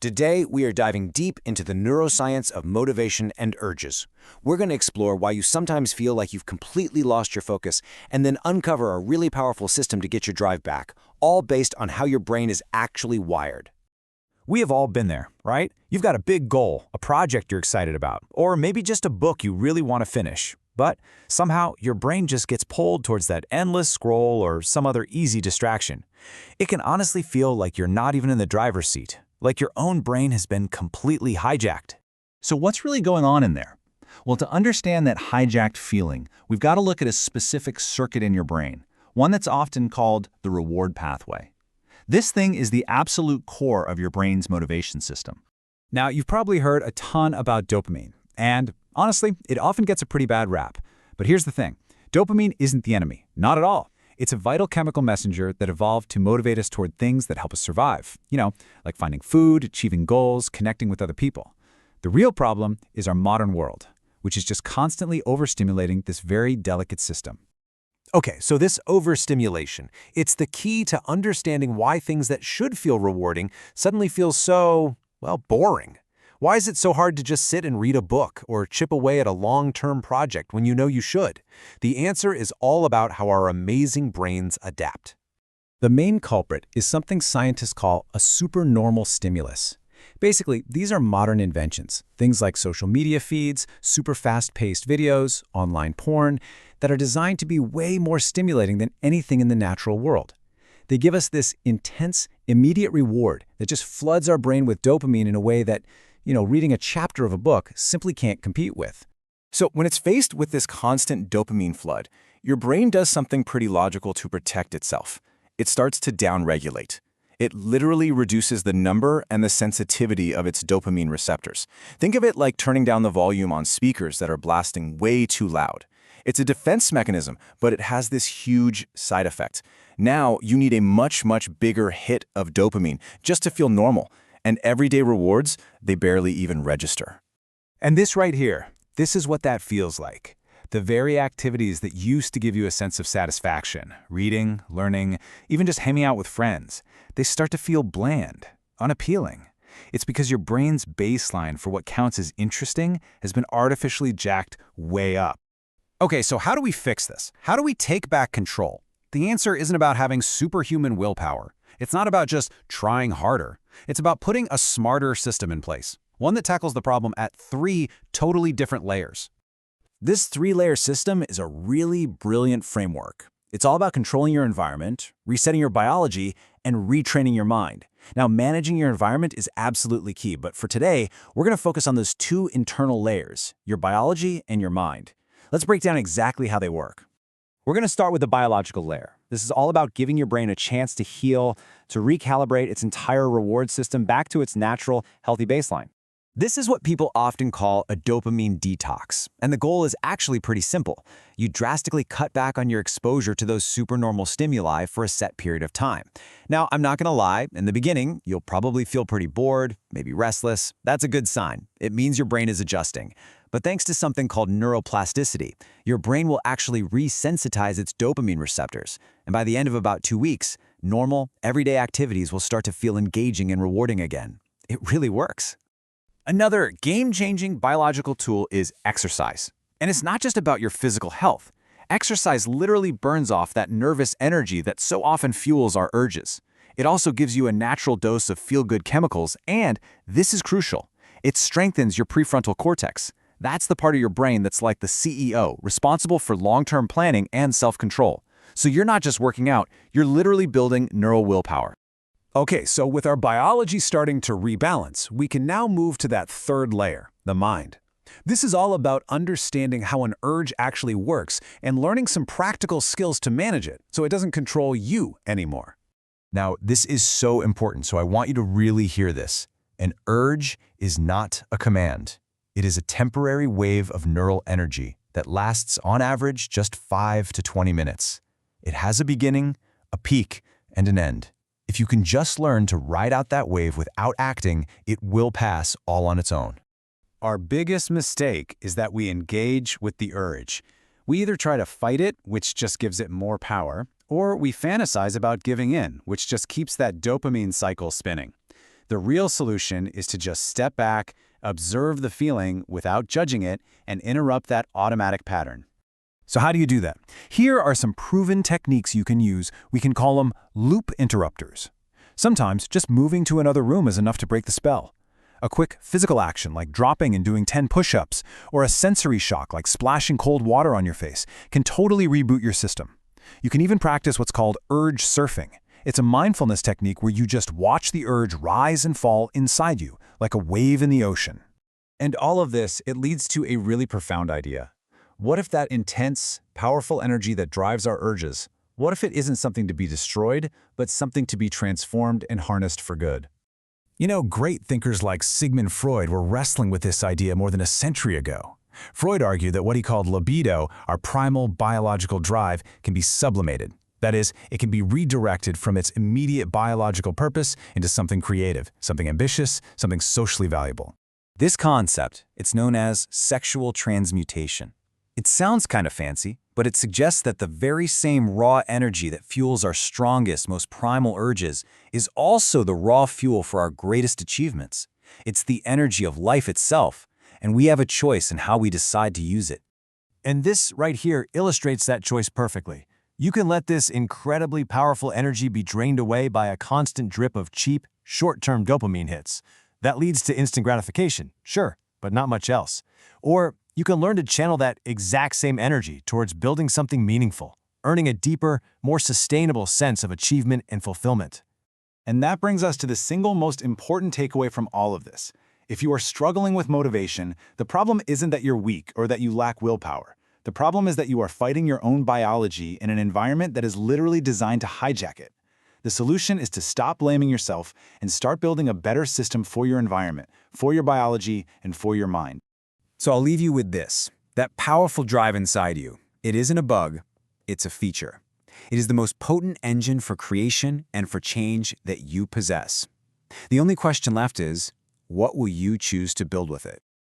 Today, we are diving deep into the neuroscience of motivation and urges. We're going to explore why you sometimes feel like you've completely lost your focus and then uncover a really powerful system to get your drive back, all based on how your brain is actually wired. We have all been there, right? You've got a big goal, a project you're excited about, or maybe just a book you really want to finish. But somehow your brain just gets pulled towards that endless scroll or some other easy distraction. It can honestly feel like you're not even in the driver's seat, like your own brain has been completely hijacked. So what's really going on in there? Well, to understand that hijacked feeling, we've got to look at a specific circuit in your brain, one that's often called the reward pathway. This thing is the absolute core of your brain's motivation system. Now, you've probably heard a ton about dopamine, and honestly, it often gets a pretty bad rap. But here's the thing. Dopamine isn't the enemy, not at all. It's a vital chemical messenger that evolved to motivate us toward things that help us survive. Like finding food, achieving goals, connecting with other people. The real problem is our modern world, which is just constantly overstimulating this very delicate system. Okay, so this overstimulation, it's the key to understanding why things that should feel rewarding suddenly feel so, boring. Why is it so hard to just sit and read a book or chip away at a long-term project when you know you should? The answer is all about how our amazing brains adapt. The main culprit is something scientists call a supernormal stimulus. Basically, these are modern inventions, things like social media feeds, super fast-paced videos, online porn, that are designed to be way more stimulating than anything in the natural world. They give us this intense, immediate reward that just floods our brain with dopamine in a way that, reading a chapter of a book simply can't compete with. So when it's faced with this constant dopamine flood, your brain does something pretty logical to protect itself. It starts to downregulate. It literally reduces the number and the sensitivity of its dopamine receptors. Think of it like turning down the volume on speakers that are blasting way too loud. It's a defense mechanism, but it has this huge side effect. Now you need a much bigger hit of dopamine just to feel normal. And everyday rewards, they barely even register. And this right here, this is what that feels like. The very activities that used to give you a sense of satisfaction, reading, learning, even just hanging out with friends, they start to feel bland, unappealing. It's because your brain's baseline for what counts as interesting has been artificially jacked way up. Okay, so how do we fix this? How do we take back control? The answer isn't about having superhuman willpower. It's not about just trying harder. It's about putting a smarter system in place, one that tackles the problem at 3 totally different layers. This 3-layer system is a really brilliant framework. It's all about controlling your environment, resetting your biology, and retraining your mind. Now, managing your environment is absolutely key, but for today, we're going to focus on those 2 internal layers, your biology and your mind. Let's break down exactly how they work. We're going to start with the biological layer. This is all about giving your brain a chance to heal, to recalibrate its entire reward system back to its natural, healthy baseline. This is what people often call a dopamine detox, and the goal is actually pretty simple. You drastically cut back on your exposure to those supernormal stimuli for a set period of time. Now, I'm not going to lie, in the beginning, you'll probably feel pretty bored, maybe restless. That's a good sign. It means your brain is adjusting. But thanks to something called neuroplasticity, your brain will actually resensitize its dopamine receptors. And by the end of about 2 weeks, normal, everyday activities will start to feel engaging and rewarding again. It really works. Another game-changing biological tool is exercise. And it's not just about your physical health. Exercise literally burns off that nervous energy that so often fuels our urges. It also gives you a natural dose of feel-good chemicals, and this is crucial. It strengthens your prefrontal cortex. That's the part of your brain that's like the CEO, responsible for long-term planning and self-control. So you're not just working out, you're literally building neural willpower. Okay, so with our biology starting to rebalance, we can now move to that 3rd layer, the mind. This is all about understanding how an urge actually works and learning some practical skills to manage it so it doesn't control you anymore. Now, this is so important, so I want you to really hear this. An urge is not a command. It is a temporary wave of neural energy that lasts on average just 5 to 20 minutes. It has a beginning, a peak, and an end. If you can just learn to ride out that wave without acting, it will pass all on its own. Our biggest mistake is that we engage with the urge. We either try to fight it, which just gives it more power, or we fantasize about giving in, which just keeps that dopamine cycle spinning. The real solution is to just step back, observe the feeling without judging it, and interrupt that automatic pattern. So how do you do that? Here are some proven techniques you can use. We can call them loop interrupters. Sometimes just moving to another room is enough to break the spell. A quick physical action like dropping and doing 10 push-ups, or a sensory shock like splashing cold water on your face, can totally reboot your system. You can even practice what's called urge surfing. It's a mindfulness technique where you just watch the urge rise and fall inside you, like a wave in the ocean. And all of this, it leads to a really profound idea. What if that intense, powerful energy that drives our urges, what if it isn't something to be destroyed, but something to be transformed and harnessed for good? You know, great thinkers like Sigmund Freud were wrestling with this idea more than a century ago. Freud argued that what he called libido, our primal biological drive, can be sublimated. That is, it can be redirected from its immediate biological purpose into something creative, something ambitious, something socially valuable. This concept, it's known as sexual transmutation. It sounds kind of fancy, but it suggests that the very same raw energy that fuels our strongest, most primal urges is also the raw fuel for our greatest achievements. It's the energy of life itself, and we have a choice in how we decide to use it. And this right here illustrates that choice perfectly. You can let this incredibly powerful energy be drained away by a constant drip of cheap, short-term dopamine hits. That leads to instant gratification, sure, but not much else. Or you can learn to channel that exact same energy towards building something meaningful, earning a deeper, more sustainable sense of achievement and fulfillment. And that brings us to the single most important takeaway from all of this. If you are struggling with motivation, the problem isn't that you're weak or that you lack willpower. The problem is that you are fighting your own biology in an environment that is literally designed to hijack it. The solution is to stop blaming yourself and start building a better system for your environment, for your biology, and for your mind. So I'll leave you with this. That powerful drive inside you, it isn't a bug, it's a feature. It is the most potent engine for creation and for change that you possess. The only question left is, what will you choose to build with it?